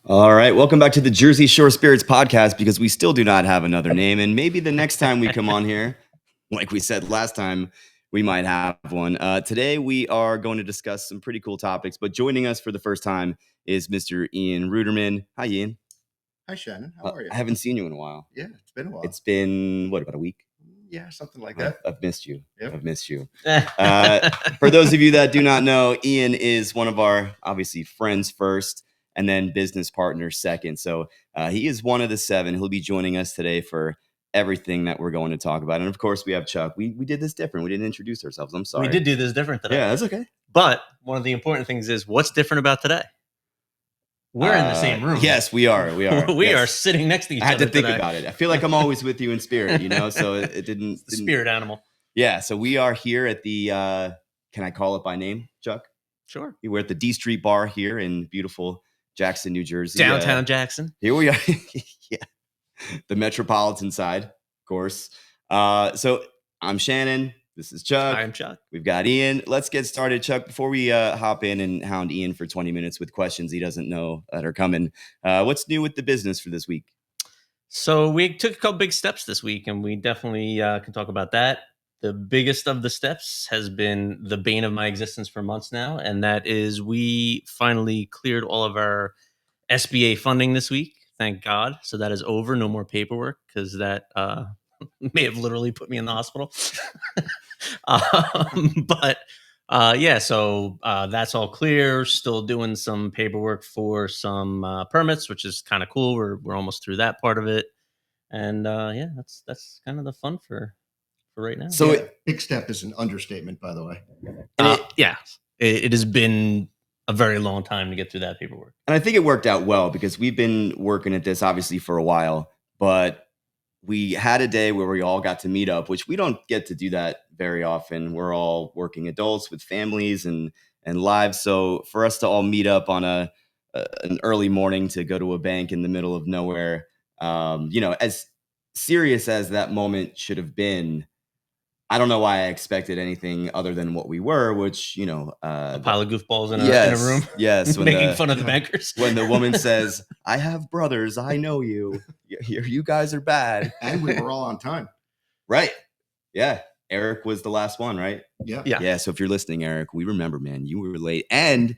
All right, welcome back to the Jersey Shore Spirits podcast because we still do not have another name. And maybe the next time we come on here, like we said last time, we might have one. Today, we are going to discuss some pretty cool topics, but joining us for the first time is Mr. Ian Ruderman. Hi, Ian. Hi, Shannon. How are you? I haven't seen you in a while. Yeah, it's been a while. It's been, about a week? Yeah, something like that. I've missed you. Yep. I've missed you. For those of you that do not know, Ian is one of our, obviously, friends first and then business partners second. So he is one of the seven. He'll be joining us today for everything that we're going to talk about. And of course, we have Chuck. We did this different. We didn't introduce ourselves. I'm sorry. We did do this different today. Yeah, that's okay. But one of the important things is what's different about today? We're in the same room. Yes, we are. We are. We are sitting next to each other. I had to think today. about it. I feel like I'm always with you in spirit, so it didn't. The spirit animal. Yeah, so we are here at the, can I call it by name, Chuck? Sure. We're at the D Street Bar here in beautiful Jackson, New Jersey. Downtown Jackson. Here we are. Yeah. The metropolitan side, of course. So I'm Shannon. This is Chuck. I'm Chuck. We've got Ian. Let's get started, Chuck. Before we hop in and hound Ian for 20 minutes with questions he doesn't know that are coming, what's new with the business for this week? So we took a couple big steps this week, and we definitely can talk about that. The biggest of the steps has been the bane of my existence for months now, and that is we finally cleared all of our SBA funding this week. Thank God. So that is over. No more paperwork because that may have literally put me in the hospital. So that's all clear. Still doing some paperwork for some permits, which is kind of cool. We're almost through that part of it, and that's kind of the fun for right now. So big step is an understatement, by the way. It has been a very long time to get through that paperwork, and I think it worked out well because we've been working at this obviously for a while, but we had a day where we all got to meet up, which we don't get to do that very often. We're all working adults with families and lives. So for us to all meet up on an early morning to go to a bank in the middle of nowhere, as serious as that moment should have been, I don't know why I expected anything other than what we were, which, a pile of goofballs in a room. Yes. Making fun of the bankers. When the woman says, I have brothers, I know you. You guys are bad. And we were all on time. Right. Yeah. Eric was the last one, right? Yeah. Yeah. So if you're listening, Eric, we remember, man, you were late. And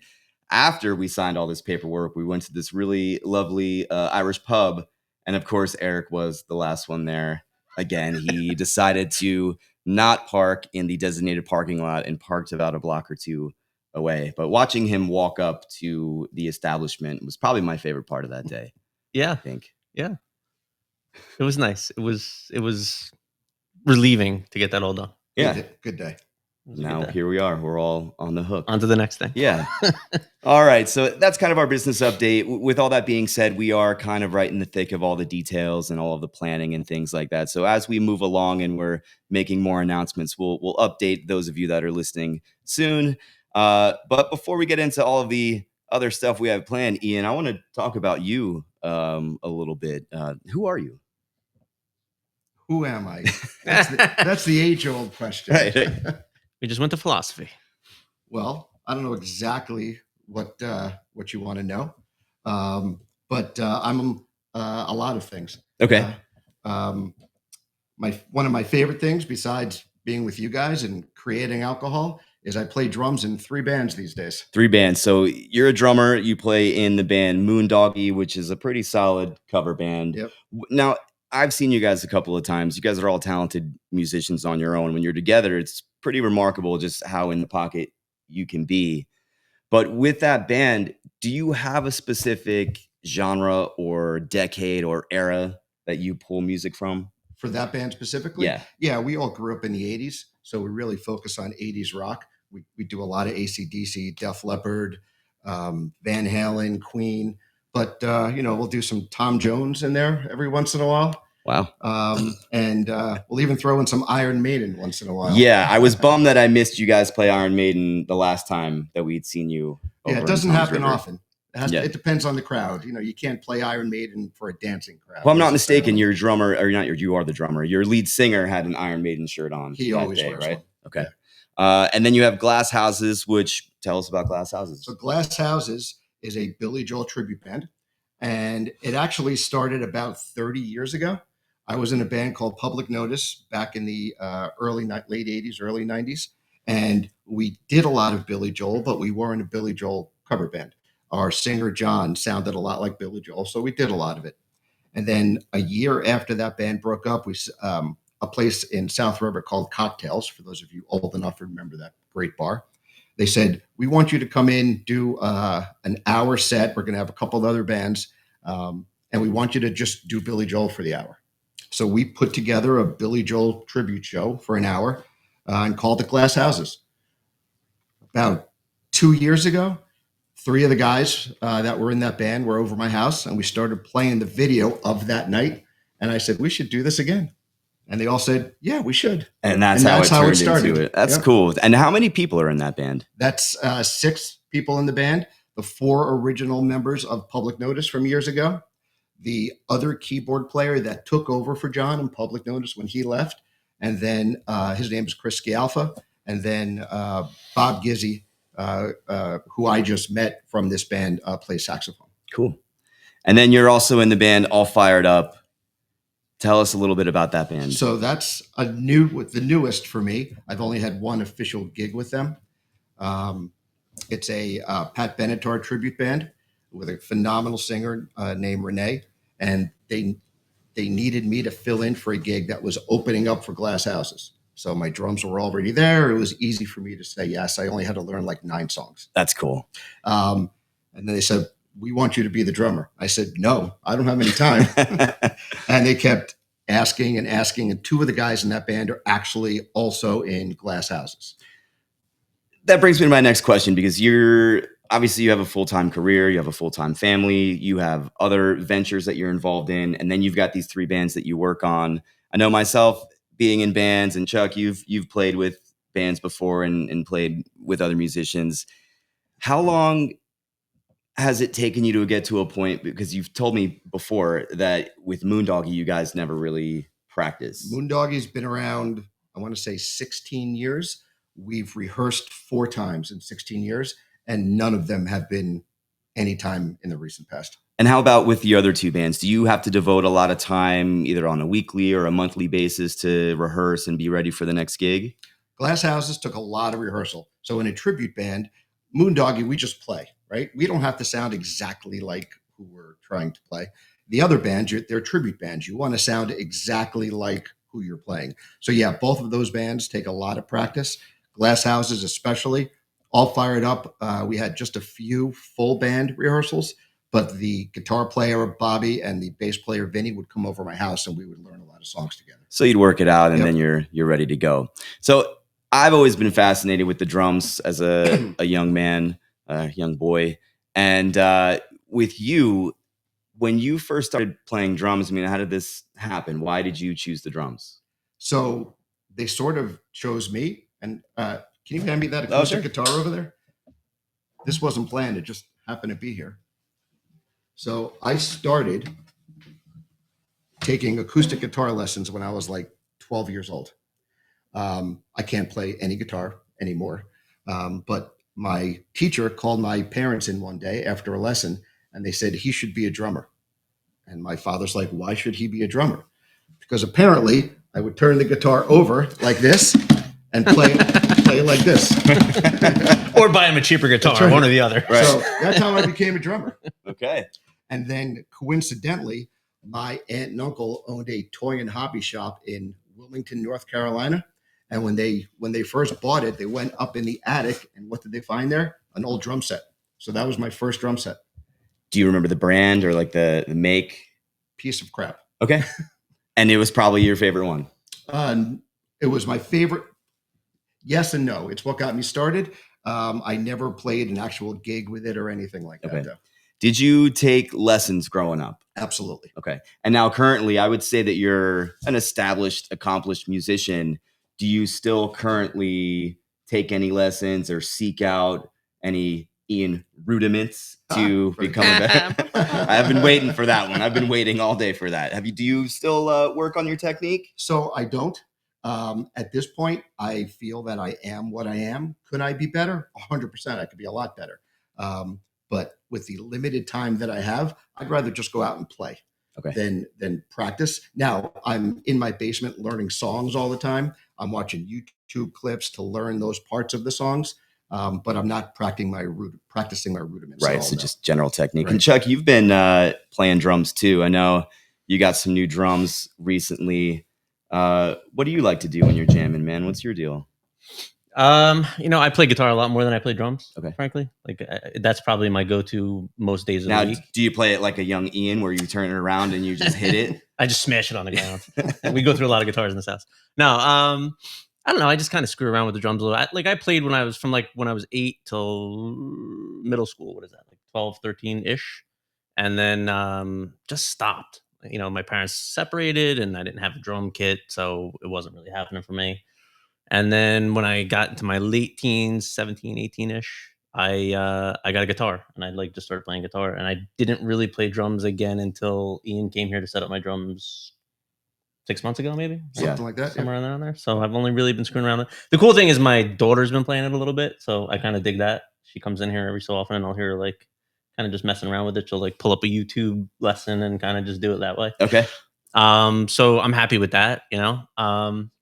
after we signed all this paperwork, we went to this really lovely Irish pub. And of course, Eric was the last one there. Again, he decided to not park in the designated parking lot and parked about a block or two away. But watching him walk up to the establishment was probably my favorite part of that day. Yeah. I think. Yeah. It was nice. It was relieving to get that all done. Yeah. Good day. Now here we are. We're all on the hook. On to the next thing. Yeah. All right. So that's kind of our business update. With all that being said, we are kind of right in the thick of all the details and all of the planning and things like that. So as we move along and we're making more announcements, we'll update those of you that are listening soon. But before we get into all of the other stuff we have planned, Ian, I want to talk about you a little bit. Who are you? Who am I? That's the age-old question. Right. We just went to philosophy. Well, I don't know exactly what you want to know, but I'm a lot of things. Okay. One of my favorite things, besides being with you guys and creating alcohol, is I play drums in 3 bands these days. 3 bands. So you're a drummer. You play in the band Moondoggy, which is a pretty solid cover band. Yep. Now, I've seen you guys a couple of times. You guys are all talented musicians on your own. When you're together, it's pretty remarkable just how in the pocket you can be. But with that band, do you have a specific genre or decade or era that you pull music from? For that band specifically? Yeah. Yeah, we all grew up in the 80s, so we really focus on 80s rock. We do a lot of AC/DC, Def Leppard, Van Halen, Queen. But, we'll do some Tom Jones in there every once in a while. Wow. And we'll even throw in some Iron Maiden once in a while. Yeah, I was bummed that I missed you guys play Iron Maiden the last time that we'd seen you. Yeah, it doesn't happen often. Yeah. It depends on the crowd. You can't play Iron Maiden for a dancing crowd. Well, I'm not mistaken. Your drummer, or not you are the drummer. Your lead singer had an Iron Maiden shirt on. He always wears right? one. Okay. Yeah. And then you have Glass Houses, which tell us about Glass Houses. So Glass Houses is a Billy Joel tribute band. And it actually started about 30 years ago. I was in a band called Public Notice back in the late 80s, early 90s. And we did a lot of Billy Joel, but we weren't a Billy Joel cover band. Our singer, John, sounded a lot like Billy Joel. So we did a lot of it. And then a year after that band broke up, a place in South River called Cocktails, for those of you old enough to remember that great bar. They said, we want you to come in, do an hour set. We're going to have a couple of other bands. And we want you to just do Billy Joel for the hour. So we put together a Billy Joel tribute show for an hour and called it Glass Houses. About 2 years ago, 3 of the guys that were in that band were over my house, and we started playing the video of that night. And I said, we should do this again. And they all said, yeah, we should. And that's how it turned into it. That's cool. And how many people are in that band? That's 6 people in the band. The 4 original members of Public Notice from years ago. The other keyboard player that took over for John in Public Notice when he left. And then his name is Chris Scialfa. And then Bob Gizzy, who I just met from this band, plays saxophone. Cool. And then you're also in the band All Fired Up. Tell us a little bit about that band. So that's the newest for me. I've only had one official gig with them. It's a Pat Benatar tribute band with a phenomenal singer named Renee. And they needed me to fill in for a gig that was opening up for Glass Houses. So my drums were already there. It was easy for me to say yes. I only had to learn like 9 songs. That's cool. And then they said, we want you to be the drummer. I said, no, I don't have any time. And they kept asking and asking. And 2 of the guys in that band are actually also in Glass Houses. That brings me to my next question, because you have a full-time career, you have a full-time family, you have other ventures that you're involved in, and then you've got these 3 bands that you work on. I know myself, being in bands, and Chuck, you've played with bands before and played with other musicians. How long has it taken you to get to a point, because you've told me before that with Moondoggie, you guys never really practiced? Moondoggie's been around, I want to say 16 years. We've rehearsed 4 times in 16 years, and none of them have been any time in the recent past. And how about with the other 2 bands? Do you have to devote a lot of time either on a weekly or a monthly basis to rehearse and be ready for the next gig? Glass Houses took a lot of rehearsal. So in a tribute band, Moondoggie, we just play, right? We don't have to sound exactly like who we're trying to play. The other bands, they're tribute bands. You want to sound exactly like who you're playing. So yeah, both of those bands take a lot of practice. Glass Houses especially. All Fired Up, we had just a few full band rehearsals, but the guitar player, Bobby, and the bass player, Vinny, would come over my house and we would learn a lot of songs together. So you'd work it out, and then you're ready to go. So I've always been fascinated with the drums as a young man, a young boy. And with you, when you first started playing drums, I mean, how did this happen? Why did you choose the drums? So they sort of chose me. And can you hand me that acoustic guitar over there? This wasn't planned. It just happened to be here. So I started taking acoustic guitar lessons when I was like 12 years old. I can't play any guitar anymore. But my teacher called my parents in one day after a lesson, and they said he should be a drummer. And my father's like, why should he be a drummer? Because apparently I would turn the guitar over like this and play like this. Or buy him a cheaper guitar, right. One or the other. Right. So that's how I became a drummer. Okay. And then coincidentally, my aunt and uncle owned a toy and hobby shop in Wilmington, North Carolina. And when they first bought it, they went up in the attic, and what did they find there? An old drum set. So that was my first drum set. Do you remember the brand or like the make? Piece of crap. Okay. And it was probably your favorite one. It was my favorite. Yes and no. It's what got me started. I never played an actual gig with it or anything like that. Though. Did you take lessons growing up? Absolutely. Okay. And now currently, I would say that you're an established, accomplished musician. Do you still currently take any lessons or seek out any Ian rudiments to become a better? I've been waiting for that one. I've been waiting all day for that. Do you still work on your technique? So I don't. At this point, I feel that I am what I am. Could I be better? 100%. I could be a lot better. But with the limited time that I have, I'd rather just go out and play Okay. than practice. Now I'm in my basement learning songs all the time. I'm watching YouTube clips to learn those parts of the songs, but I'm not practicing my rudiments. Right. At all, So no. just general technique. Right. And Chuck, you've been playing drums too. I know you got some new drums recently. What do you like to do when you're jamming, man? What's your deal? I play guitar a lot more than I play drums. Okay. Frankly, that's probably my go-to most days of Now, the week. do you play it like a young Ian where you turn it around and you just hit it? I just smash it on the ground. We go through a lot of guitars in this house. No, I don't know. I just kind of screw around with the drums a little. I played when I was 8 till middle school. What is that? Like 12, 13-ish. And then just stopped. My parents separated and I didn't have a drum kit, so it wasn't really happening for me. And then when I got into my late teens, 17, 18-ish, I got a guitar and I just started playing guitar. And I didn't really play drums again until Ian came here to set up my drums 6 months ago, maybe. Something like that. Somewhere around there. So I've only really been screwing around with it. The cool thing is my daughter's been playing it a little bit, so I kind of dig that. She comes in here every so often and I'll hear her kind of just messing around with it. She'll pull up a YouTube lesson and kind of just do it that way. Okay. So I'm happy with that,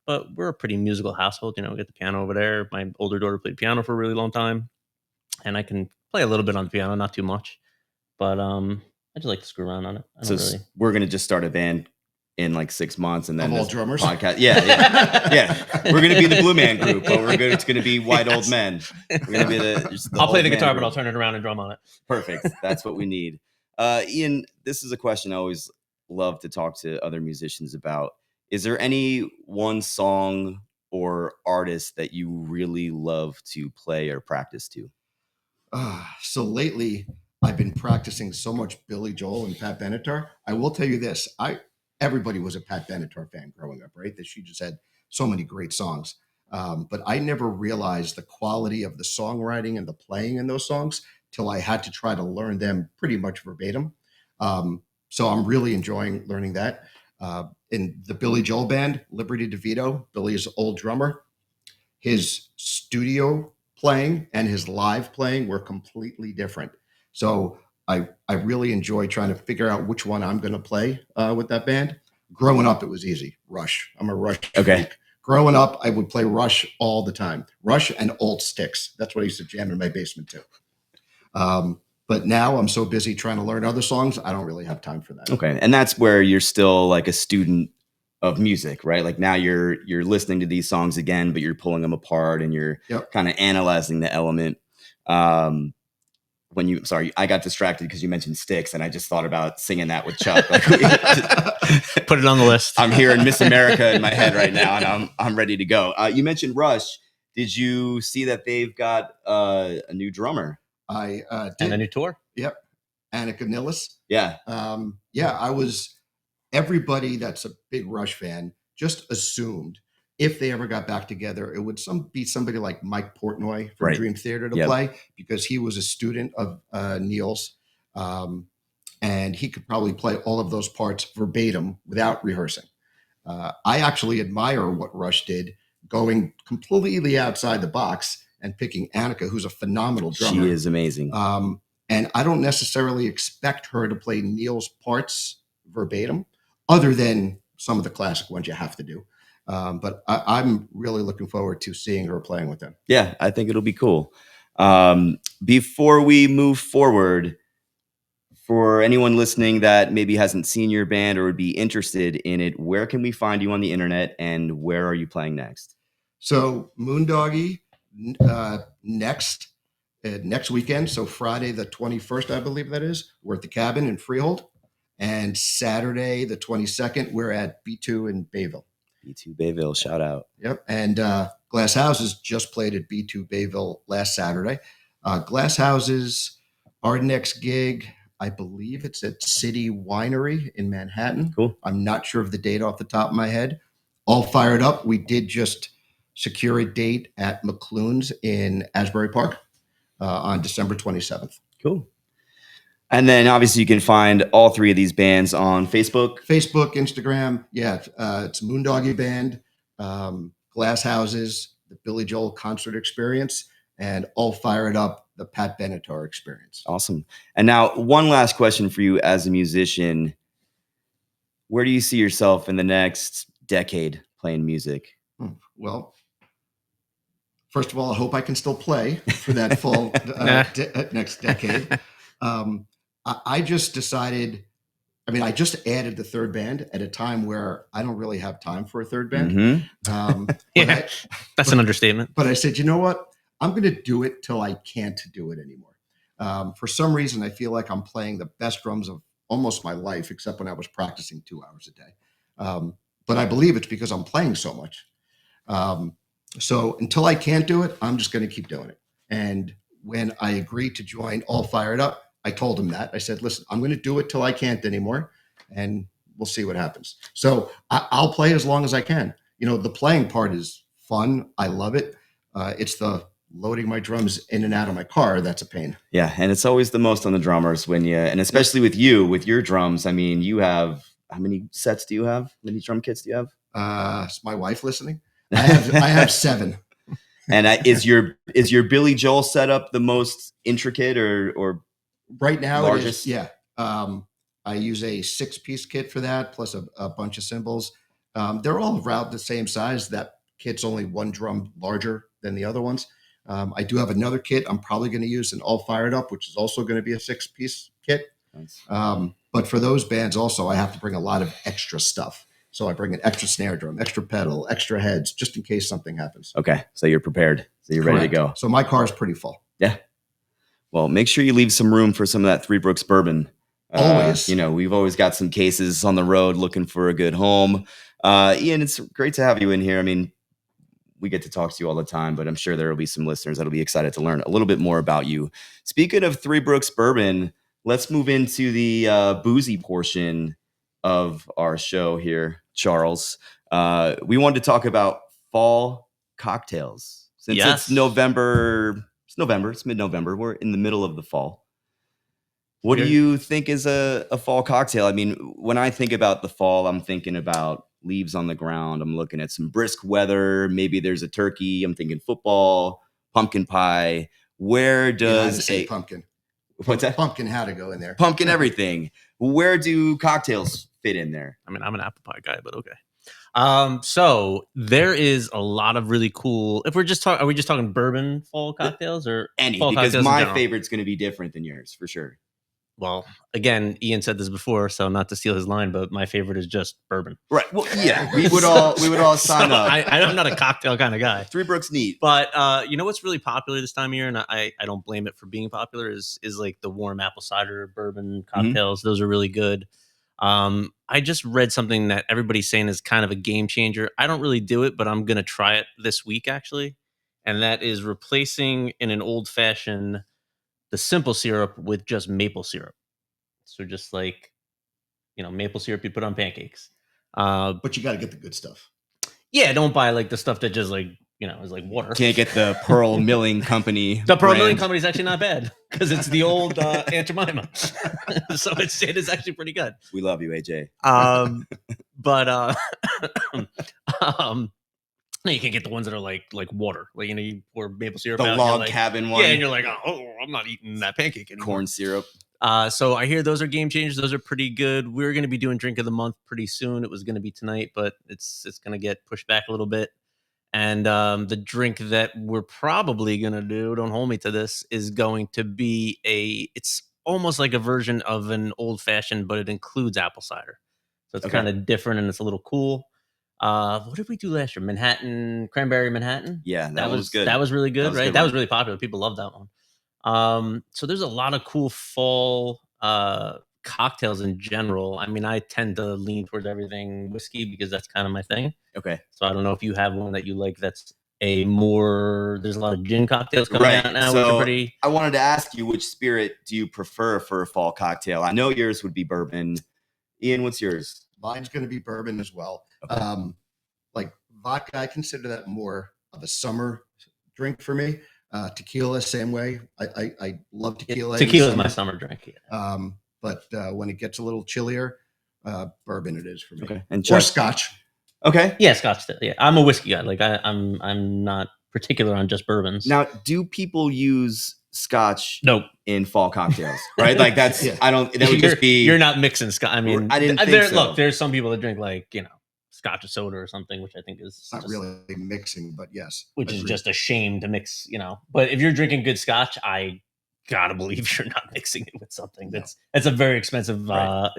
but we're a pretty musical household. We got the piano over there. My older daughter played piano for a really long time, and I can play a little bit on the piano, not too much, but I just like to screw around on it. We're gonna just start a band in like 6 months, and then Of all this drummers? podcast. Yeah. We're gonna be the Blue Man Group, but it's gonna be white old men. We're gonna be the I'll play the old man guitar, but group. I'll turn it around and drum on it. Perfect. That's what we need. Ian, this is a question I always love to talk to other musicians about. Is there any one song or artist that you really love to play or practice to? So lately, I've been practicing so much Billy Joel and Pat Benatar. I will tell you this: everybody was a Pat Benatar fan growing up, right? That she just had so many great songs. But I never realized the quality of the songwriting and the playing in those songs till I had to try to learn them pretty much verbatim. So I'm really enjoying learning that. In the Billy Joel band, Liberty DeVito, Billy's old drummer, his studio playing and his live playing were completely different. So I really enjoy trying to figure out which one I'm going to play with that band. Growing up, it was easy. Rush. I'm a Rush freak. Growing up, I would play Rush all the time. Rush and Old Sticks. That's what I used to jam in my basement too. But now I'm so busy trying to learn other songs, I don't really have time for that. Okay. And that's where you're still like a student of music, right? Like now you're listening to these songs again, but you're pulling them apart and you're kind of analyzing the element. I got distracted because you mentioned Sticks and I just thought about singing that with Chuck. Put it on the list. I'm hearing Miss America in my head right now and I'm ready to go. You mentioned Rush. Did you see that they've got a new drummer? I did. And a new tour? Yep. Annika Nilles. Yeah. Everybody that's a big Rush fan just assumed if they ever got back together, it would be somebody like Mike Portnoy from Dream Theater to play, because he was a student of Neil's, and he could probably play all of those parts verbatim without rehearsing. I actually admire what Rush did, going completely outside the box and picking Annika, who's a phenomenal drummer. She is amazing. And I don't necessarily expect her to play Neil's parts verbatim, other than some of the classic ones you have to do. But I'm really looking forward to seeing her playing with them. Yeah, I think it'll be cool. Before we move forward, for anyone listening that maybe hasn't seen your band or would be interested in it, where can we find you on the internet and where are you playing next? So Moondoggie next weekend. So Friday the 21st, I believe that is. We're at the Cabin in Freehold. And Saturday the 22nd, we're at B2 in Bayville. B2 Bayville, shout out. Yep. And Glass Houses just played at B2 Bayville last Saturday. Glass Houses, our next gig, I believe it's at City Winery in Manhattan. Cool. I'm not sure of the date off the top of my head. All fired up. We did just secure a date at McClune's in Asbury Park on December 27th. Cool. And then obviously you can find all three of these bands on Facebook. Instagram. Yeah. It's Moondoggie Band, Glass Houses, the Billy Joel Concert Experience, and All Fired Up the Pat Benatar experience. Awesome. And now one last question for you as a musician. Where do you see yourself in the next decade playing music? Well, first of all, I hope I can still play for that full next decade. I just decided, I just added the third band at a time where I don't really have time for a third band. Yeah, that's an understatement. But I said, you know what? I'm going to do it till I can't do it anymore. For some reason, I feel like I'm playing the best drums of almost my life, except when I was practicing 2 hours a day. But I believe it's because I'm playing so much. So until I can't do it, I'm just going to keep doing it. And when I agreed to join All Fired Up, I told him that. I said, listen, I'm going to do it till I can't anymore, and we'll see what happens. So I'll play as long as I can. The playing part is fun. I love it. It's the loading my drums in and out of my car that's a pain. Yeah, and it's always the most on the drummers and especially with your drums. I mean, you have, how many sets do you have? How many drum kits do you have? Is my wife listening? I have 7. And is your Billy Joel setup the most intricate or right now largest? It is, yeah. I use a 6-piece kit for that, plus a bunch of cymbals. They're all around the same size. That kit's only one drum larger than the other ones. I do have another kit I'm probably going to use an All Fired Up, which is also going to be a 6-piece kit. Nice. But for those bands also, I have to bring a lot of extra stuff. So I bring an extra snare drum, extra pedal, extra heads, just in case something happens. Okay, so you're prepared. So you're ready to go. So my car is pretty full. Yeah. Well, make sure you leave some room for some of that Three Brooks bourbon. Always. We've always got some cases on the road looking for a good home. Ian, it's great to have you in here. I mean, we get to talk to you all the time, but I'm sure there will be some listeners that'll be excited to learn a little bit more about you. Speaking of Three Brooks bourbon, let's move into the boozy portion of our show here, Charles. We wanted to talk about fall cocktails. Since it's mid-November. We're in the middle of the fall. What do you think is a fall cocktail? I mean, when I think about the fall, I'm thinking about leaves on the ground. I'm looking at some brisk weather. Maybe there's a turkey. I'm thinking football, pumpkin pie. Where does pumpkin? What's that? Pumpkin had to go in there. Pumpkin everything. Where do cocktails fit in there? I mean, I'm an apple pie guy, but okay. So there is a lot of really cool. If we're just talking, are we just talking bourbon fall cocktails or any? Fall because cocktails my favorite's going to be different than yours for sure. Well, again, Ian said this before, so not to steal his line, but my favorite is just bourbon. Right. Well, yeah, we would all sign up. I'm not a cocktail kind of guy. Three Brooks neat. But you know what's really popular this time of year, and I don't blame it for being popular, is like the warm apple cider bourbon cocktails. Mm-hmm. Those are really good. I just read something that everybody's saying is kind of a game changer. I don't really do it, but I'm going to try it this week, actually. And that is replacing in an old fashioned the simple syrup with just maple syrup. So just like, maple syrup you put on pancakes. But you got to get the good stuff. Yeah, don't buy like the stuff that just like, is like water. Can't get the Pearl Milling Company. The Pearl Milling Company is actually not bad because it's the old Aunt Jemima. So it is actually pretty good. We love you, AJ. But no, you can get the ones that are like water, like you pour maple syrup. The out, log cabin one. Yeah, and you're like, oh, I'm not eating that pancake anymore. Corn syrup. So I hear those are game changers. Those are pretty good. We're going to be doing drink of the month pretty soon. It was going to be tonight, but it's going to get pushed back a little bit. And the drink that we're probably going to do, don't hold me to this, is going to be it's almost like a version of an old fashioned, but it includes apple cider. So it's kind of different and it's a little cool. What did we do last year? Cranberry Manhattan. Yeah, that was good. That was really good, right? That was really popular. People love that one. So there's a lot of cool fall cocktails in general. I mean, I tend to lean towards everything whiskey because that's kind of my thing. Okay. So I don't know if you have one that you like that's there's a lot of gin cocktails coming out now. So which are pretty... I wanted to ask you, which spirit do you prefer for a fall cocktail? I know yours would be bourbon. Ian, what's yours? Mine's going to be bourbon as well. Okay. Like vodka, I consider that more of a summer drink for me. Tequila, same way. I love tequila. Tequila is my summer drink. Yeah. But when it gets a little chillier, bourbon it is for me. Okay. And or scotch. Okay. Yeah, scotch. Yeah, I'm a whiskey guy. Like I'm not particular on just bourbons. Now, do people use scotch Nope. in fall cocktails, right? Like that's Yeah. I don't. That would just be You're not mixing scotch. I mean, I didn't think so. Look, there's some people that drink like scotch or soda or something, which I think is It's not just, really mixing, but yes. which is agreed. just a shame to mix. But if you're drinking good scotch, I gotta believe you're not mixing it with something. No. That's a very expensive, Right.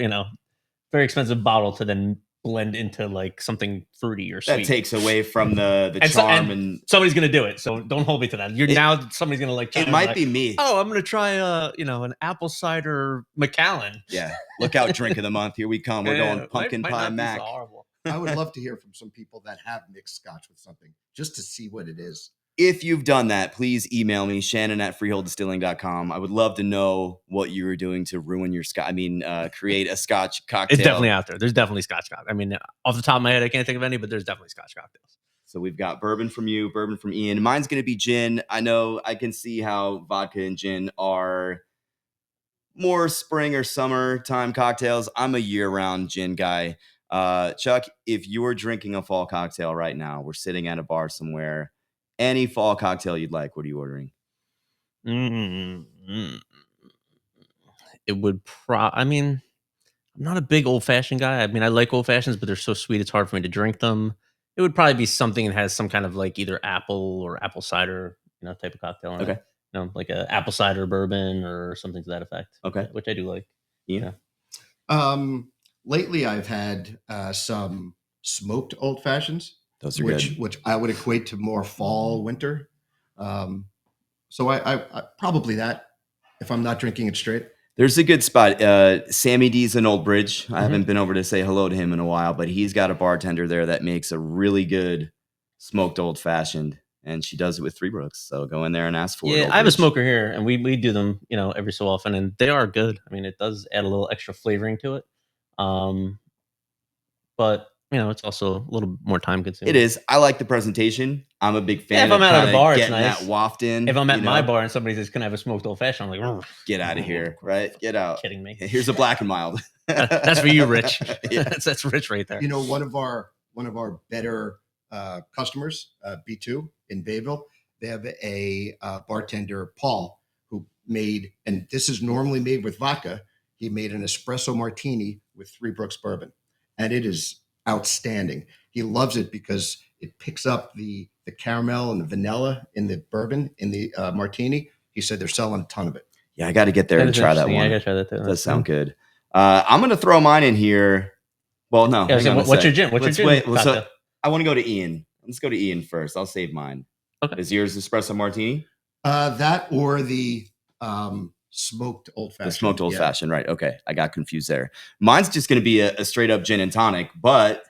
very expensive bottle to then blend into like something fruity or sweet. that takes away from the And so- charm and and Somebody's gonna do it, so don't hold me to that. Now somebody's gonna like. it might be me. Oh, I'm gonna try an apple cider Macallan. Yeah. Look out, drink of the month. Here we come. We're going Might pumpkin not pie be so mac. horrible. I would love to hear from some people that have mixed scotch with something just to see what it is. If you've done that, please email me, Shannon@freeholddistilling.com. I would love to know what you were doing to ruin your scotch. I mean, create a scotch cocktail. It's definitely out there. There's definitely scotch cocktails. I mean, off the top of my head, I can't think of any, but there's definitely scotch cocktails. So we've got bourbon from you, bourbon from Ian. Mine's going to be gin. I know I can see how vodka and gin are more spring or summertime cocktails. I'm a year-round gin guy. Chuck, if you're drinking a fall cocktail right now, we're sitting at a bar somewhere, any fall cocktail you'd like, what are you ordering? It would I mean, I'm not a big old fashioned guy. I mean, I like old fashions, but they're so sweet it's hard for me to drink them. It would probably be something that has some kind of like either apple or apple cider, type of cocktail. In Okay. it. Like a apple cider bourbon or something to that effect. Okay. Which I do like. Yeah. Lately, I've had some smoked old fashions, Those are which good. which I would equate to more fall winter. So I probably that if I'm not drinking it straight. There's a good spot. Sammy D's in Old Bridge. I haven't been over to say hello to him in a while, but he's got a bartender there that makes a really good smoked old fashioned, and she does it with Three Brooks. So go in there and ask for it. Yeah, Old I have a Bridge. smoker here, and we do them, every so often, and they are good. I mean, it does add a little extra flavoring to it, but it's also a little more time consuming. It is. I like the presentation. I'm a big fan. If I'm of out at a kinda bar, it's getting nice. that waft in. If I'm at you my know? bar and somebody says, "Can I have a smoked old fashioned?" I'm like, Get out of here, right? Get out. Kidding me? Here's a black and mild. That's for you, Rich. Yeah. that's Rich right there. One of our better customers, B2 in Bayville, they have a bartender, Paul, who made, and this is normally made with vodka. He made an espresso martini with Three Brooks bourbon, and it is outstanding. He loves it because it picks up the caramel and the vanilla in the bourbon in the martini. He said they're selling a ton of it. Yeah, I got to get there and is try that interesting. one. Yeah, I gotta try that too. That does sound good. I'm going to throw mine in here. Well, no. Yeah, hang on a what's sec. your gin? What's Let's your gin? wait. So cocktail? I want to go to Ian. Let's go to Ian first. I'll save mine. Okay. Is yours espresso martini? That or the smoked old fashioned. The smoked old fashioned, right? Okay, I got confused there. Mine's just going to be a straight up gin and tonic, but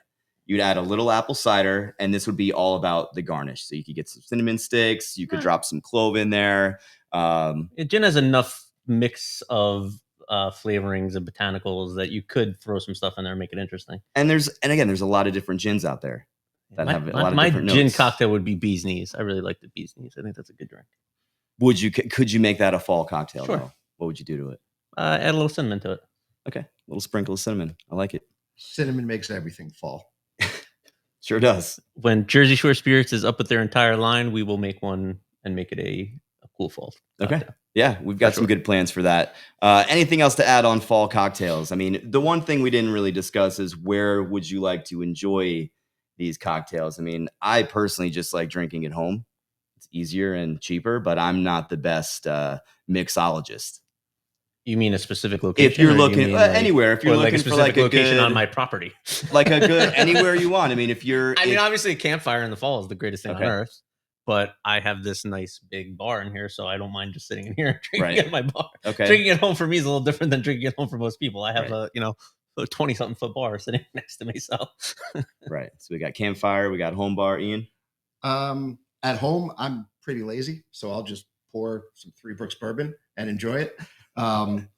you'd add a little apple cider, and this would be all about the garnish. So you could get some cinnamon sticks. You could drop some clove in there. Gin has enough mix of flavorings and botanicals that you could throw some stuff in there and make it interesting. And again, there's a lot of different gins out there that have a lot of my different gin notes. cocktail would be bee's knees. I really like the bee's knees. I think that's a good drink. Could you make that a fall cocktail? Sure. Though? What would you do to it? Add a little cinnamon to it. Okay, a little sprinkle of cinnamon. I like it. Cinnamon makes everything fall. Sure does. When Jersey Shore Spirits is up with their entire line, we will make one and make it a cool fall. Okay. cocktail. Yeah, we've got For some sure. good plans for that. Anything else to add on fall cocktails? I mean, the one thing we didn't really discuss is where would you like to enjoy these cocktails? I mean, I personally just like drinking at home. It's easier and cheaper, but I'm not the best mixologist. You mean a specific location? If you're or you looking mean, like- anywhere, if you're or, like, looking for like a location good, on my property, like a good anywhere you want. I mean, if you're, I mean, obviously, a campfire in the fall is the greatest thing Okay. on earth. But I have this nice big bar in here, so I don't mind just sitting in here and drinking Right. at my bar. okay, Drinking at home for me is a little different than drinking at home for most people. I have Right. a 20-something foot bar sitting next to me. So right. So we got campfire, we got home bar. Ian, At home, I'm pretty lazy, so I'll just pour some Three Brooks bourbon and enjoy it.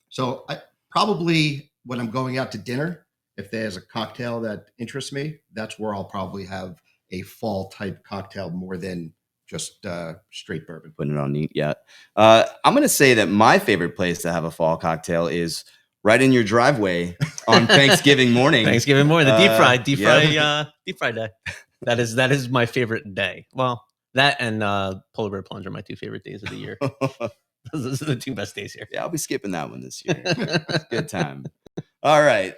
So I probably when I'm going out to dinner, if there's a cocktail that interests me, that's where I'll probably have a fall type cocktail more than just straight bourbon. putting it on neat yet. I'm going to say that my favorite place to have a fall cocktail is right in your driveway on Thanksgiving morning. Thanksgiving morning, the yeah. deep fry day. That is my favorite day. Well, that and polar bear plunge are my two favorite days of the year. Those are the 2 best days here. Yeah, I'll be skipping that one this year. Good time. All right.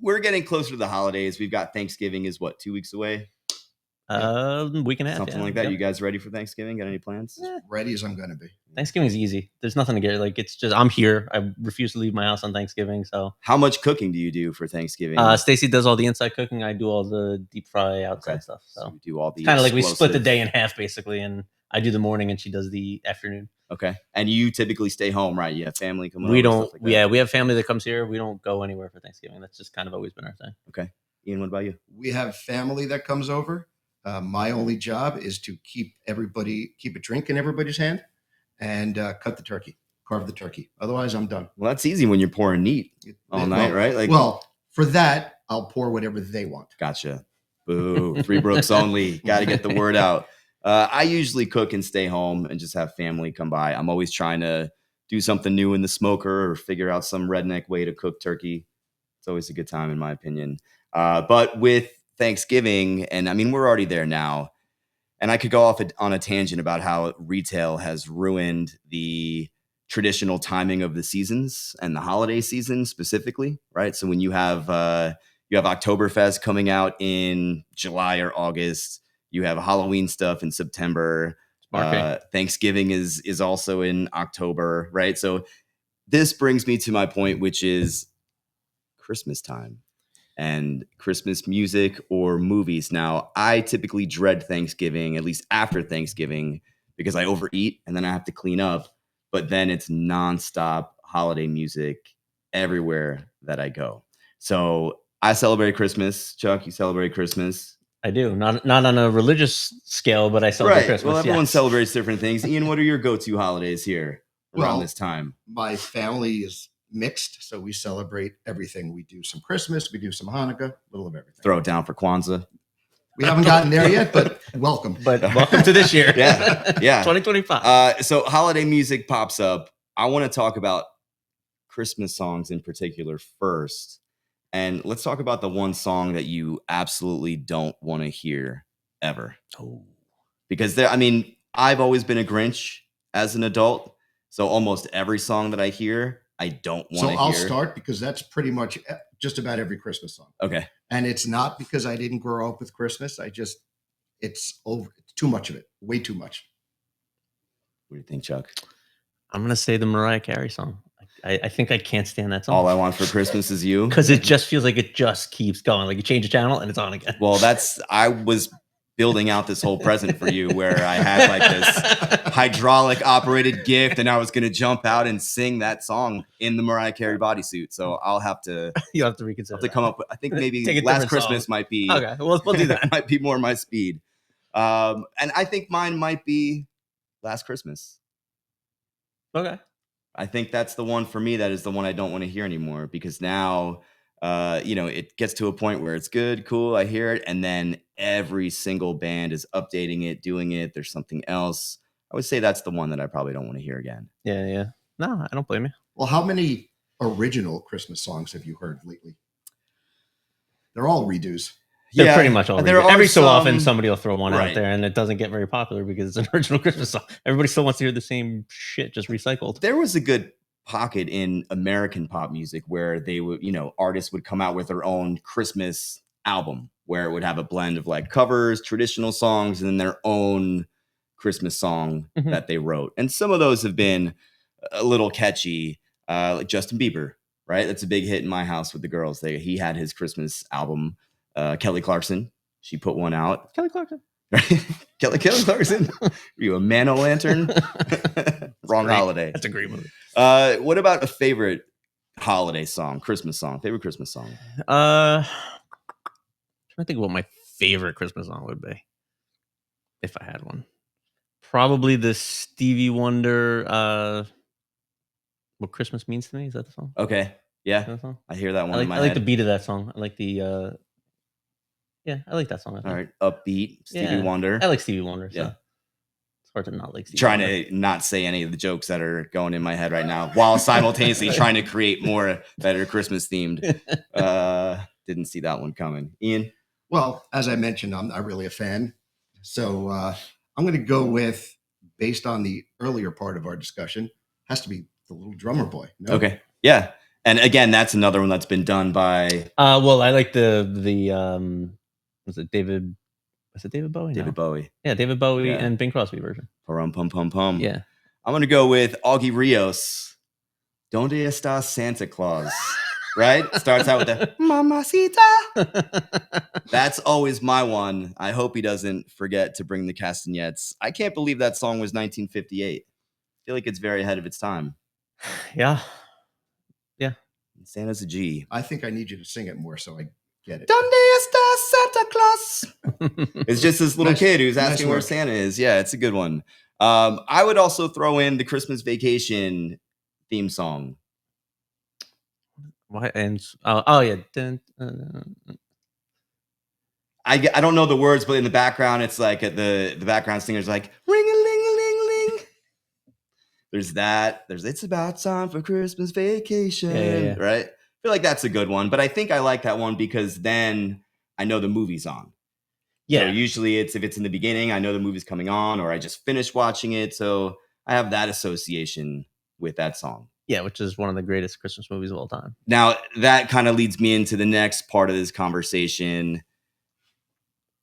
We're getting closer to the holidays. We've got Thanksgiving is what, 2 weeks away? Week and a half. Something like that. You guys ready for Thanksgiving? Got any plans? Ready as I'm going to be. Thanksgiving's easy. There's nothing to get. Like, it's just I'm here. I refuse to leave my house on Thanksgiving. So How much cooking do you do for Thanksgiving? Stacy does all the inside cooking. I do all the deep fry outside stuff. So you do all the kind of like we split the explosive- day in half basically, and I do the morning and she does the afternoon. Okay. And you typically stay home, right? You have family coming We over, don't. stuff like that? Yeah, we have family that comes here. We don't go anywhere for Thanksgiving. That's just kind of always been our thing. Okay. Ian, what about you? We have family that comes over. My only job is to keep a drink in everybody's hand and cut the turkey, carve the turkey. Otherwise, I'm done. Well, that's easy when you're pouring neat all night, right? Like, Well, for that, I'll pour whatever they want. gotcha. Boo. Three Brooks only. Got to get the word out. I usually cook and stay home and just have family come by. I'm always trying to do something new in the smoker or figure out some redneck way to cook turkey. It's always a good time, in my opinion. But with Thanksgiving, and I mean, we're already there now, and I could go off on a tangent about how retail has ruined the traditional timing of the seasons and the holiday season specifically, right? So when you have Oktoberfest coming out in July or August, you have Halloween stuff in September. Thanksgiving is also in October, right? So this brings me to my point, which is Christmas time and Christmas music or movies. Now, I typically dread Thanksgiving, at least after Thanksgiving, because I overeat and then I have to clean up. But then it's nonstop holiday music everywhere that I go. So I celebrate Christmas. Chuck, you celebrate Christmas? I do. Not on a religious scale, but I celebrate Christmas. Well, everyone yes. celebrates different things. Ian, what are your go-to holidays here around this time? My family is mixed, so we celebrate everything. We do some Christmas, we do some Hanukkah, a little of everything. Throw it down for Kwanzaa. We haven't gotten there yet, but welcome. But welcome to this year. Yeah. 2025. So holiday music pops up. I want to talk about Christmas songs in particular first. And let's talk about the one song that you absolutely don't want to hear ever. Oh. Because I've always been a Grinch as an adult. So almost every song that I hear, I don't want to hear. So I'll start because that's pretty much just about every Christmas song. Okay. And it's not because I didn't grow up with Christmas. It's over. It's too much of it. Way too much. What do you think, Chuck? I'm going to say the Mariah Carey song. I think I can't stand that song. All I Want for Christmas Is You. Because it just feels like it just keeps going. Like you change the channel and it's on again. Well, I was building out this whole present for you where I had like this hydraulic operated gift and I was going to jump out and sing that song in the Mariah Carey bodysuit. So I'll have to, You'll have to reconsider. come up with, I think maybe Take a Last different Christmas song. might be, Okay, well, we'll do that. might be more my speed. And I think mine might be Last Christmas. Okay. I think that's the one for me. That is the one I don't want to hear anymore because now, it gets to a point where it's good, cool. I hear it. And then every single band is updating it, doing it. There's something else. I would say that's the one that I probably don't want to hear again. Yeah. No, I don't blame you. Well, how many original Christmas songs have you heard lately? They're all redos. They're pretty much all. There are Every so often, some- somebody will throw one Right. out there, and it doesn't get very popular because it's an original Christmas song. Everybody still wants to hear the same shit, just recycled. There was a good pocket in American pop music where they would, artists would come out with their own Christmas album where it would have a blend of like covers, traditional songs, and then their own Christmas song Mhm. that they wrote. And some of those have been a little catchy, like Justin Bieber, right? That's a big hit in my house with the girls. He had his Christmas album. Kelly Clarkson, she put one out. Kelly Clarkson. Kelly Clarkson. Are you a man-o'-lantern? Wrong great. holiday. That's a great movie. What about a favorite holiday song, Christmas song, favorite Christmas song? Trying to think what my favorite Christmas song would be, if I had one. Probably the Stevie Wonder. What Christmas Means to Me. Is that the song? Okay. Is Yeah. that the song? I hear that one I in my like head. the beat of that song. I like the. Yeah, I like that song. I think. All right. Upbeat. Stevie Yeah. Wonder. I like Stevie Wonder. So Yeah. it's hard to not like Stevie Trying Wonder. to not say any of the jokes that are going in my head right now while simultaneously trying to create more that are Christmas themed. Didn't see that one coming. Ian? Well, as I mentioned, I'm not really a fan. So I'm going to go with based on the earlier part of our discussion, has to be The Little Drummer Boy. No? Okay. Yeah. And again, that's another one that's been done by Well, I like the was it David Bowie? David No. Bowie. Yeah, David Bowie Yeah. and Bing Crosby version. Pum pum pum pum. Yeah. I'm gonna go with Augie Rios. Donde está Santa Claus? Right? Starts out with the Mamacita. That's always my one. I hope he doesn't forget to bring the castanets. I can't believe that song was 1958. I feel like it's very ahead of its time. Yeah. Santa's a G. I think I need you to sing it more so I get it. Donde está Santa Claus? It's just this little Nice- kid who's nice asking where work. Santa is. Yeah, it's a good one. I would also throw in the Christmas Vacation theme song. Why? And oh yeah. I don't know the words, but in the background, it's like the background singer's like ring a ling a ling ling. There's that. There's it's about time for Christmas vacation. Yeah. Right? I feel like that's a good one, but I think I like that one because then I know the movie's on. Yeah. So usually if it's in the beginning, I know the movie's coming on, or I just finished watching it, so I have that association with that song. Yeah, which is one of the greatest Christmas movies of all time. Now that kind of leads me into the next part of this conversation.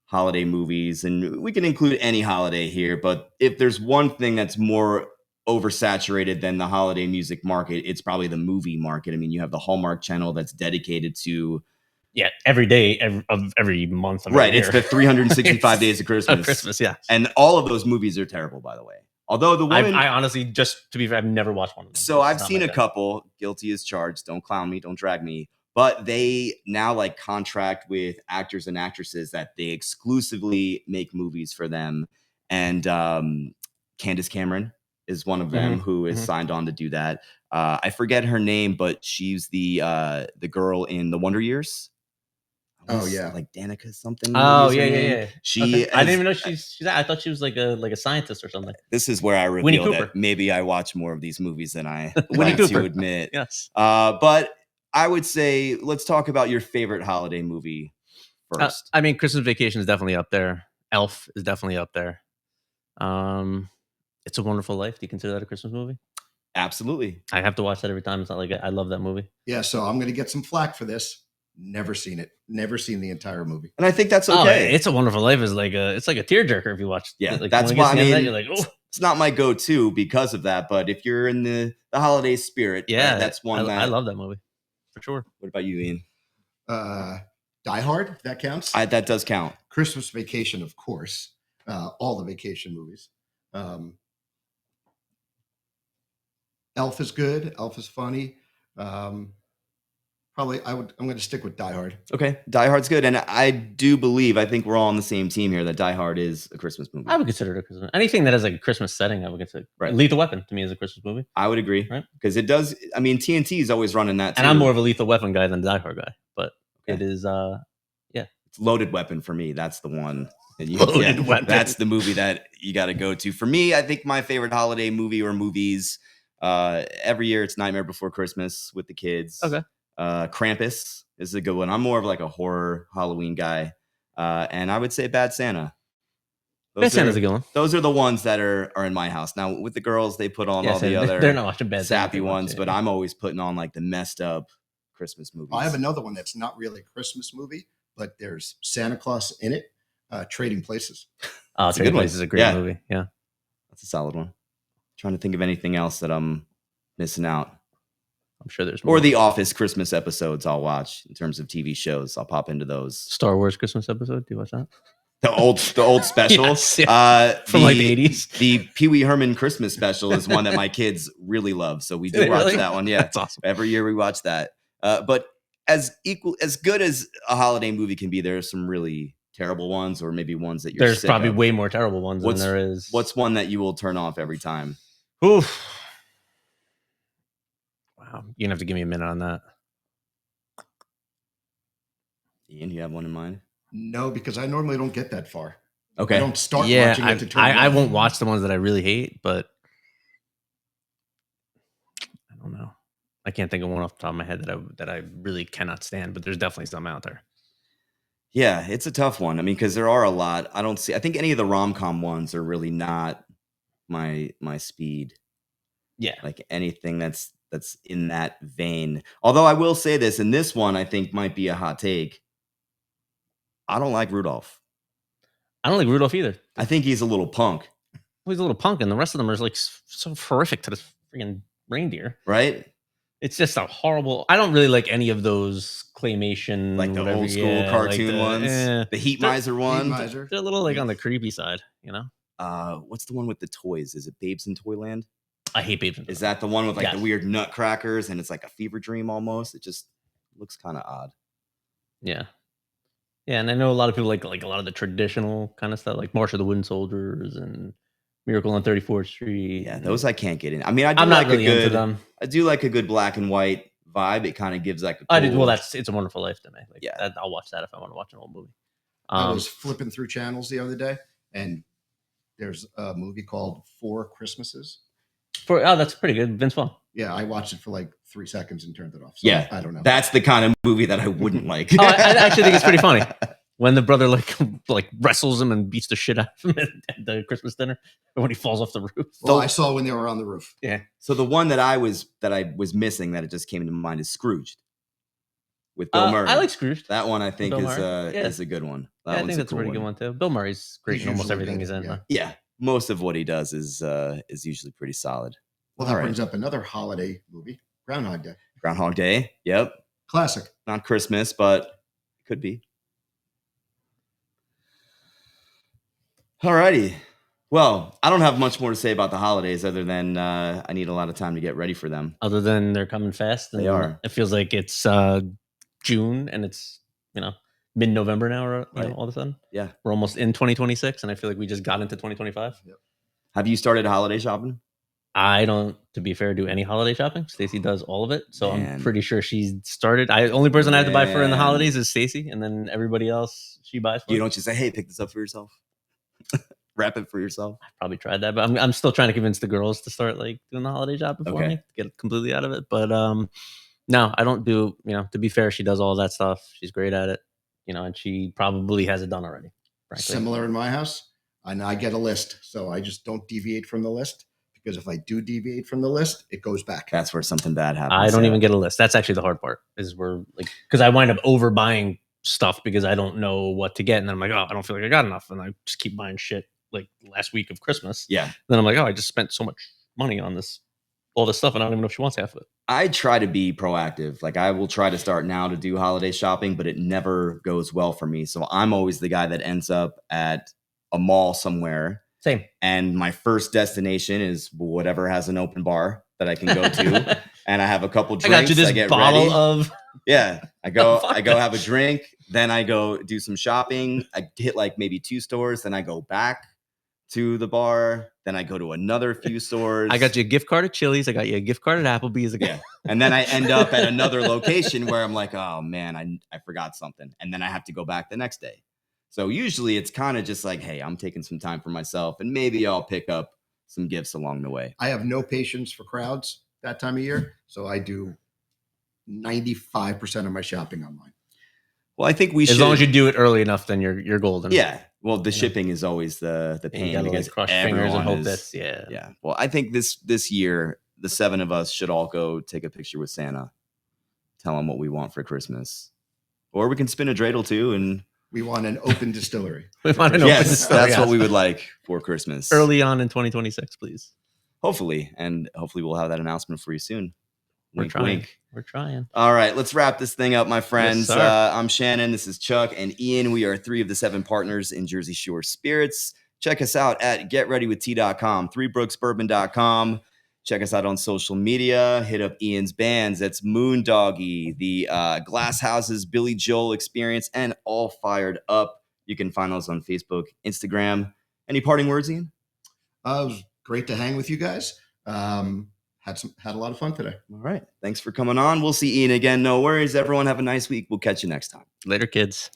Holiday movies, and we can include any holiday here, but if there's one thing that's more oversaturated than the holiday music market, it's probably the movie market. I mean, you have the Hallmark Channel that's dedicated to Every day of every month of right. every It's year. the 365 days of Christmas. Christmas, yeah. And all of those movies are terrible, by the way. Although the woman, I honestly, just to be fair, I've never watched one of them. so It's I've not seen my a thing. couple. Guilty as charged. Don't clown me. Don't drag me. But they now like contract with actors and actresses that they exclusively make movies for them. And Candace Cameron is one of them who is signed on to do that. I forget her name, but she's the girl in The Wonder Years. Oh, yeah. Like Danica something. Oh is her yeah, name. yeah. She Okay. I has- didn't even know she's. I thought she was like a scientist or something. This is where I Winnie reveal Cooper. that maybe I watch more of these movies than I Winnie like to Cooper. admit. Yes. But I would say let's talk about your favorite holiday movie first. I mean, Christmas Vacation is definitely up there. Elf is definitely up there. It's a Wonderful Life. Do you consider that a Christmas movie? Absolutely. I have to watch that every time. It's not like I love that movie. Yeah, so I'm going to get some flack for this. Never seen it. Never seen the entire movie. And I think that's Oh, okay. It's a Wonderful Life is like a tearjerker if you watch. Yeah, like, that's when it why gets to the end of I that, mean, you're like, oh it's not my go-to because of that. But if you're in the holiday spirit, yeah, that's one that I love that movie for sure. What about you, Ian? Die Hard, if that counts. That does count. Christmas Vacation, of course. All the vacation movies. Elf is good. Elf is funny. Probably I'm going to stick with Die Hard. Okay, Die Hard's good, and I think we're all on the same team here that Die Hard is a Christmas movie. I would consider it a Christmas. Anything that has like a Christmas setting, I would consider. Right. Lethal Weapon to me is a Christmas movie, I would agree Right. because it does. I mean, TNT is always running that, and I'm too. more of a Lethal Weapon guy than a Die Hard guy. But Okay. it is. It's Loaded Weapon for me. That's the one. And Loaded Weapon. That's the movie that you got to go to. For me, I think my favorite holiday movie or movies. Every year, it's Nightmare Before Christmas with the kids. Okay. Krampus is a good one. I'm more of like a horror Halloween guy, and I would say Bad Santa. Bad Santa's a good one. Those are the ones that are in my house. Now with the girls, they put on all the other they're not watching Bad Santa sappy too much, ones, yeah. but I'm always putting on like the messed up Christmas movies. I have another one that's not really a Christmas movie, but there's Santa Claus in it. Trading Places. Oh, It's a Trading good one. Places is a great Yeah. movie. Yeah, That's a solid one. Trying to think of anything else that I'm missing out. I'm sure there's more. Or the Office Christmas episodes I'll watch in terms of TV shows. I'll pop into those. Star Wars Christmas episode. Do you watch that? The old special. Yes, yeah. From like the 80s. The Pee Wee Herman Christmas special is one that my kids really love. So we Do do they watch really? that one. Yeah. That's awesome. Every year we watch that. But as good as a holiday movie can be, there are some really terrible ones, or maybe ones that you're There's sick probably of. way more terrible ones What's- than there is. What's one that you will turn off every time? Oof. Wow, you're gonna have to give me a minute on that. Ian, you have one in mind? No, because I normally don't get that far. Okay. I don't start Yeah, watching it to turn I it off. won't watch the ones that I really hate, but I don't know. I can't think of one off the top of my head that I really cannot stand, but there's definitely some out there. Yeah, it's a tough one. I mean, because there are a lot. I think any of the rom-com ones are really not my speed. Yeah. Like anything that's in that vein. Although I will say this, and this one I think might be a hot take. I don't like Rudolph. I don't like Rudolph either. I think he's a little punk, He's a little punk, and the rest of them are like so horrific to this freaking reindeer. right? It's just a horrible. I don't really like any of those claymation, Like the whatever, old school yeah, like cartoon the- ones. eh. The Heat They're- Miser one. Miser. They're a little like on the creepy side, you know. What's the one with the toys? Is it Babes in Toyland? I hate Babes in Is Toyland. that the one with like Yes. the weird nutcrackers and it's like a fever dream almost? It just looks kind of odd. Yeah, yeah, and I know a lot of people like a lot of the traditional kind of stuff, like March of the Wooden Soldiers and Miracle on 34th Street. Yeah, and those I can't get in. I mean, I do I'm like not really a good. into them. I do like a good black and white vibe. It kind of gives like a I did cool- well. That's It's a Wonderful Life to me. Like, Yeah. I'll watch that if I want to watch an old movie. I was flipping through channels the other day, and there's a movie called Four Christmases. That's pretty good. Vince Vaughn. Yeah, I watched it for like 3 seconds and turned it off. So Yeah, I don't know. That's the kind of movie that I wouldn't like. Oh, I actually think it's pretty funny. When the brother like wrestles him and beats the shit out of him at the Christmas dinner, or when he falls off the roof. Well, I saw when they were on the roof. So the one that I was missing that it just came to mind is Scrooged with Bill Murray. I like Scrooge. that one. I think Bill is Murray? Yeah. is a good one. That Yeah, I one's think that's a cool pretty good one too. Bill Murray's great He's in almost usually everything good, he's in. yeah. Huh? Yeah, most of what he does is usually pretty solid. Well, that All right. brings up another holiday movie, Groundhog Day. Groundhog Day. Yep, Classic. not Christmas, but could be. Alrighty. Well, I don't have much more to say about the holidays other than I need a lot of time to get ready for them. Other than they're coming fast, They are. It feels like it's June and it's mid-November now, Right. all of a sudden. Yeah. We're almost in 2026, and I feel like we just got into 2025. Have you started holiday shopping? I don't, to be fair, do any holiday shopping. Stacy does all of it, so Man. I'm pretty sure she's started. Only person I have to buy for in the Man. holidays is Stacy, and then everybody else she buys for. You don't just say, "Hey, pick this up for yourself." Wrap it for yourself. Probably tried that, but I'm still trying to convince the girls to start like doing the holiday shopping for Okay. me, get completely out of it. But no, I don't do. To be fair, she does all that stuff. She's great at it, and she probably has it done already. Frankly, Similar in my house. And I get a list. So I just don't deviate from the list, because if I do deviate from the list, it goes back. That's where something bad happens. I don't yeah. even get a list. That's actually the hard part. Is we're like, because I wind up overbuying stuff because I don't know what to get, and then I'm like, oh, I don't feel like I got enough, and I just keep buying shit. Like last week of Christmas, Yeah. then I'm like, oh, I just spent so much money on all this stuff, and I don't even know if she wants half of it. I try to be proactive. Like I will try to start now to do holiday shopping, but it never goes well for me. So I'm always the guy that ends up at a mall somewhere, Same. and my first destination is whatever has an open bar that I can go to, and I have a couple I drinks. got you this get bottle ready. of. Yeah, I go Fuck have a that. drink, then I go do some shopping. I hit like maybe 2 stores, then I go back to the bar, then I go to another few stores. I got you a gift card at Chili's. I got you a gift card at Applebee's. Yeah. And then I end up at another location where I'm like, oh man, I forgot something. And then I have to go back the next day. So usually it's kind of just like, hey, I'm taking some time for myself, and maybe I'll pick up some gifts along the way. I have no patience for crowds that time of year. So I do 95% of my shopping online. Well, I think we should. As long as you do it early enough, then you're golden. Yeah. Well, the You know. shipping is always the And pain you gotta because like cross your fingers and everyone hope is- that's Yeah. Well, I think this year, the 7 of us should all go take a picture with Santa, tell him what we want for Christmas. Or we can spin a dreidel too. And We want an open distillery. We want an open yes, distillery, that's what yes. we would like for Christmas. Early on in 2026, please. Hopefully. And hopefully we'll have that announcement for you soon. We're Wink, trying. wink. We're trying. All right, let's wrap this thing up, my friends. sir. I'm Shannon. This is Chuck and Ian. We are 3 of the 7 partners in Jersey Shore Spirits. Check us out at getreadywitht.com, 3brooksbourbon.com. Check us out on social media. Hit up Ian's bands. That's Moondoggy, the Glass Houses, Billy Joel Experience, and All Fired Up. You can find those on Facebook, Instagram. Any parting words, Ian? It was great to hang with you guys. Had a lot of fun today. All right. Thanks for coming on. We'll see Ian again. No worries. Everyone have a nice week. We'll catch you next time. Later, kids.